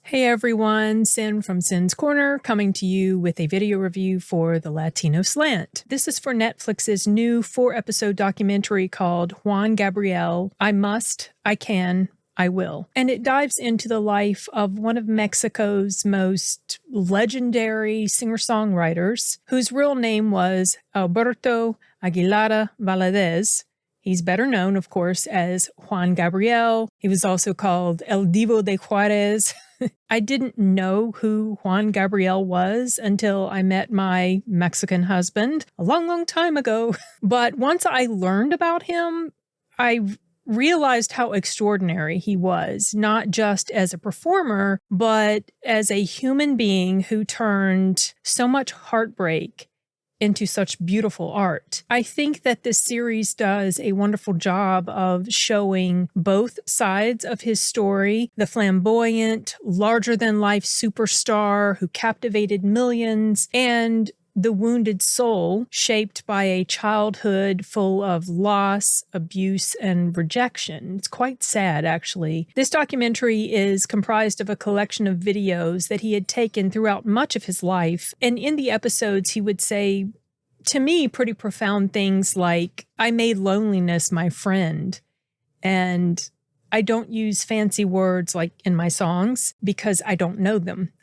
Hey everyone, Sin from Sin's Corner coming to you with a video review for the Latino Slant. This is for Netflix's new 4-episode documentary called Juan Gabriel, I Must, I Can, I Will. And it dives into the life of one of Mexico's most legendary singer-songwriters, whose real name was Alberto Aguilar Valadez. He's better known, of course, as Juan Gabriel. He was also called El Divo de Juarez. I didn't know who Juan Gabriel was until I met my Mexican husband a long, long time ago. But once I learned about him, I realized how extraordinary he was, not just as a performer, but as a human being who turned so much heartbreak into such beautiful art. I think that this series does a wonderful job of showing both sides of his story, the flamboyant, larger-than-life superstar who captivated millions, and the wounded soul shaped by a childhood full of loss, abuse, and rejection. It's quite sad, actually. This documentary is comprised of a collection of videos that he had taken throughout much of his life. And in the episodes, he would say, to me, pretty profound things like, I made loneliness my friend. And I don't use fancy words like in my songs because I don't know them.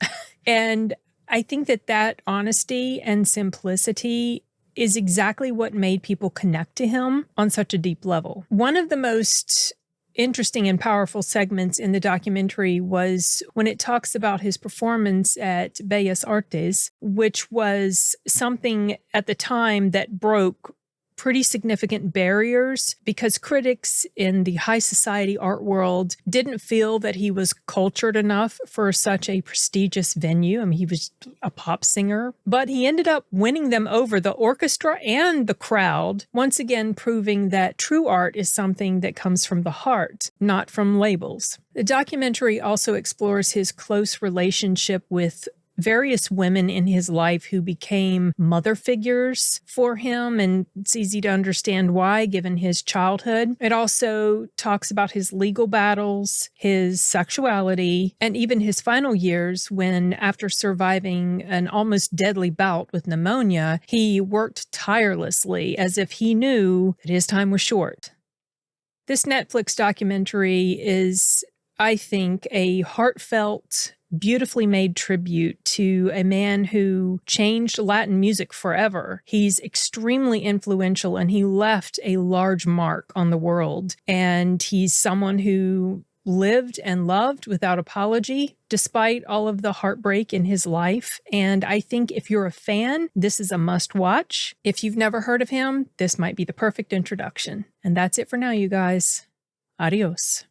And I think that honesty and simplicity is exactly what made people connect to him on such a deep level. One of the most interesting and powerful segments in the documentary was when it talks about his performance at Bellas Artes, which was something at the time that broke pretty significant barriers because critics in the high society art world didn't feel that he was cultured enough for such a prestigious venue. I mean, he was a pop singer, but he ended up winning them over, the orchestra and the crowd, once again proving that true art is something that comes from the heart, not from labels. The documentary also explores his close relationship with various women in his life who became mother figures for him, and it's easy to understand why, given his childhood. It also talks about his legal battles, his sexuality, and even his final years when, after surviving an almost deadly bout with pneumonia, he worked tirelessly as if he knew that his time was short. This Netflix documentary is, I think, a heartfelt, beautifully made tribute to a man who changed Latin music forever. He's extremely influential and he left a large mark on the world. And he's someone who lived and loved without apology, despite all of the heartbreak in his life. And I think if you're a fan, this is a must watch. If you've never heard of him, this might be the perfect introduction. And that's it for now, you guys. Adios.